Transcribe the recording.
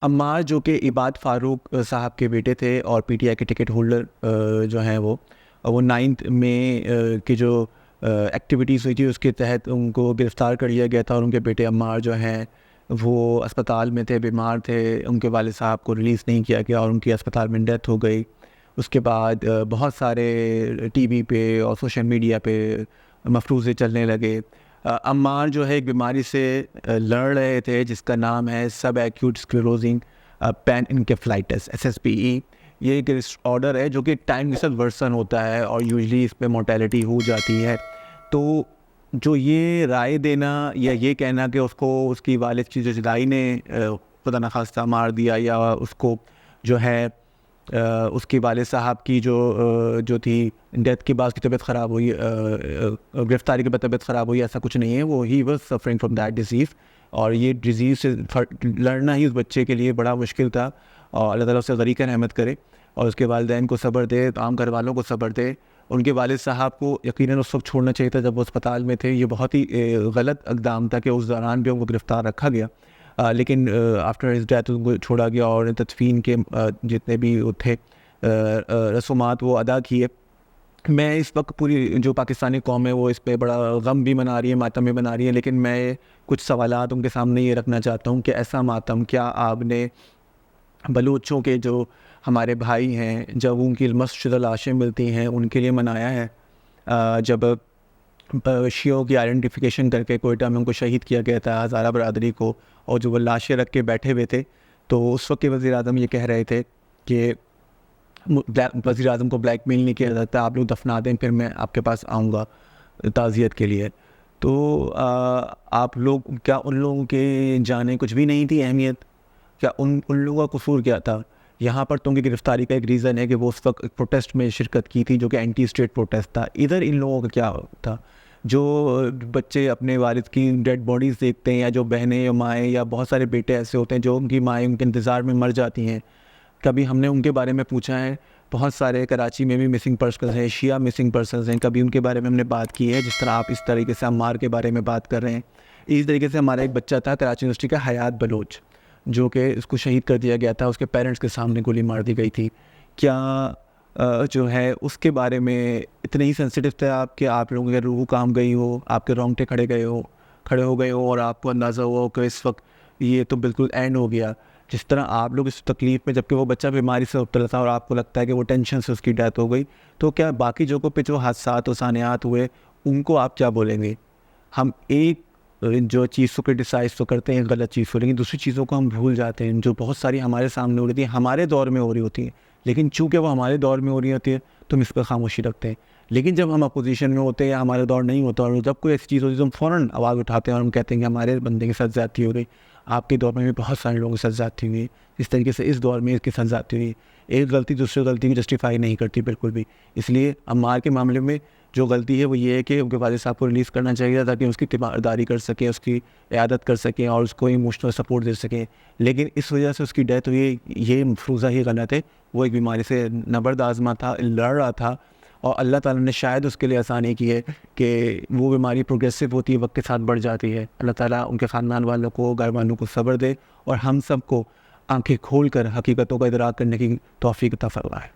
عمار جو کہ عباد فاروق صاحب کے بیٹے تھے اور پی ٹی آئی کے ٹکٹ ہولڈر جو ہیں وہ 9 مئی کی جو ایکٹیویٹیز ہوئی تھی اس کے تحت ان کو گرفتار کر لیا گیا تھا، اور ان کے بیٹے عمار جو ہیں وہ اسپتال میں تھے، بیمار تھے، ان کے والد صاحب کو ریلیز نہیں کیا گیا اور ان کی اسپتال میں ڈیتھ ہو گئی۔ اس کے بعد بہت سارے ٹی وی پہ اور سوشل میڈیا پہ مفروضے چلنے لگے۔ عمار جو ہے ایک بیماری سے لڑ رہے تھے جس کا نام ہے سب ایکیوٹ اسکلیروزنگ پین انکیفلائٹس SSPE۔ یہ ایک آرڈر ہے جو کہ ٹائم کے ساتھ ورسن ہوتا ہے اور یوزلی اس پہ مورٹیلٹی ہو جاتی ہے۔ تو جو یہ رائے دینا یا یہ کہنا کہ اس کو اس کی والد کی جو جدائی نے خدا نخواستہ مار دیا، یا اس کو جو ہے اس کے والد صاحب کی جو تھی ڈیتھ کے بعد اس کی طبیعت خراب ہوئی، گرفتاری کے بعد طبیعت خراب ہوئی، ایسا کچھ نہیں ہے۔ وہ he was suffering from that disease, اور یہ ڈیزیز سے لڑنا ہی اس بچے کے لیے بڑا مشکل تھا، اور اللہ تعالیٰ اس سے غریق رحمت کرے اور اس کے والدین کو صبر دے، عام گھر والوں کو صبر دے۔ ان کے والد صاحب کو یقیناً اس وقت چھوڑنا چاہیے تھا جب وہ اسپتال میں تھے۔ یہ بہت ہی غلط اقدام تھا کہ اس دوران بھی ان کو گرفتار رکھا گیا، لیکن آفٹر ہز ڈیتھ ان کو چھوڑا گیا اور تدفین کے جتنے بھی تھے رسومات وہ ادا کیے۔ میں اس وقت پوری جو پاکستانی قوم ہے وہ اس پہ بڑا غم بھی منا رہی ہے، ماتم بھی منا رہی ہے، لیکن میں کچھ سوالات ان کے سامنے یہ رکھنا چاہتا ہوں کہ ایسا ماتم کیا آپ نے بلوچوں کے جو ہمارے بھائی ہیں جب ان کی مسح شدہ لاشیں ملتی ہیں ان کے لیے منایا ہے؟ جب شیعوں کی آئیڈینٹیفیکیشن کر کے کوئٹہ میں ان کو شہید کیا گیا تھا، ہزارہ برادری کو، اور جو وہ لاشیں رکھ کے بیٹھے ہوئے تھے، تو اس وقت کے وزیر اعظم یہ کہہ رہے تھے کہ وزیر اعظم کو بلیک میل نہیں کیا جاتا، آپ لوگ دفنا دیں پھر میں آپ کے پاس آؤں گا تعزیت کے لیے۔ تو آپ لوگ کیا ان لوگوں کے جانے کچھ بھی نہیں تھی اہمیت؟ کیا ان لوگوں کا قصور کیا تھا؟ یہاں پر تو ان کی گرفتاری کا ایک ریزن ہے کہ وہ اس وقت ایک پروٹیسٹ میں شرکت کی تھی جو کہ اینٹی اسٹیٹ پروٹیسٹ تھا۔ ادھر ان لوگوں کا کیا تھا؟ جو بچے اپنے والد کی ڈیڈ باڈیز دیکھتے ہیں، یا جو بہنیں یا مائیں یا بہت سارے بیٹے ایسے ہوتے ہیں جو ان کی مائیں ان کے انتظار میں مر جاتی ہیں، کبھی ہم نے ان کے بارے میں پوچھا ہے؟ بہت سارے کراچی میں بھی مسنگ پرسنز ہیں، شیعہ مسنگ پرسنز ہیں، کبھی ان کے بارے میں ہم نے بات کی ہے؟ جس طرح آپ اس طریقے سے عمار کے بارے میں بات کر رہے ہیں، اس طریقے سے ہمارا ایک بچہ تھا کراچی یونیورسٹی کا حیات بلوچ، جو کہ اس کو شہید کر دیا گیا تھا، اس کے پیرنٹس کے سامنے گولی مار دی گئی تھی۔ کیا جو ہے اس کے بارے میں اتنے ہی سینسیٹیو تھے آپ کہ آپ لوگوں کے روح کام گئی ہو، آپ کے رونگٹے کھڑے ہو گئے ہو اور آپ کو اندازہ ہوا ہو کہ اس وقت یہ تو بالکل اینڈ ہو گیا؟ جس طرح آپ لوگ اس تکلیف میں، جبکہ وہ بچہ بیماری سے مبتلا تھا اور آپ کو لگتا ہے کہ وہ ٹینشن سے اس کی ڈیتھ ہو گئی، تو کیا باقی جگہوں پہ جو حادثات و ثانیات ہوئے ان کو آپ کیا بولیں گے؟ ہم ایک جو چیز کو کرٹیسائز تو کرتے ہیں غلط چیز کو، لیکن دوسری چیزوں کو ہم بھول جاتے ہیں جو بہت ساری ہمارے سامنے ہو رہی تھی، ہمارے دور میں ہو رہی ہوتی ہیں، لیکن چونکہ وہ ہمارے دور میں ہو رہی ہوتی ہے تو ہم اس پہ خاموشی رکھتے ہیں۔ لیکن جب ہم اپوزیشن میں ہوتے ہیں یا ہمارے دور نہیں ہوتا، اور جب کوئی ایسی چیز ہوتی ہے تو ہم فوراً آواز اٹھاتے ہیں اور ہم کہتے ہیں کہ ہمارے بندے کے ساتھ زیادتی ہو گئی۔ آپ کے دور میں بھی بہت سارے لوگوں کے ساتھ زیادتی ہوئی، اس طریقے سے اس دور میں اس کے ساتھ زیادتی ہوئی۔ ایک غلطی دوسری غلطی کو جسٹیفائی نہیں کرتی بالکل بھی۔ اس لیے عمار کے معاملے میں جو غلطی ہے وہ یہ ہے کہ ان کے والد صاحب کو ریلیز کرنا چاہیے تاکہ اس کی تیمارداری کر سکیں، اس کی عیادت کر سکیں اور اس کو ایموشنل سپورٹ دے سکیں، لیکن اس وجہ سے اس کی ڈیتھ ہوئی، یہ مفروضہ ہی غلط ہے۔ وہ ایک بیماری سے نبرد آزما تھا، لڑ رہا تھا، اور اللہ تعالیٰ نے شاید اس کے لیے آسانی کی ہے کہ وہ بیماری پروگریسو ہوتی ہے، وقت کے ساتھ بڑھ جاتی ہے۔ اللہ تعالیٰ ان کے خاندان والوں کو، گھر والوں کو صبر دے، اور ہم سب کو آنکھیں کھول کر حقیقتوں کا ادراک کرنے کی توفیق عطا فرمائے۔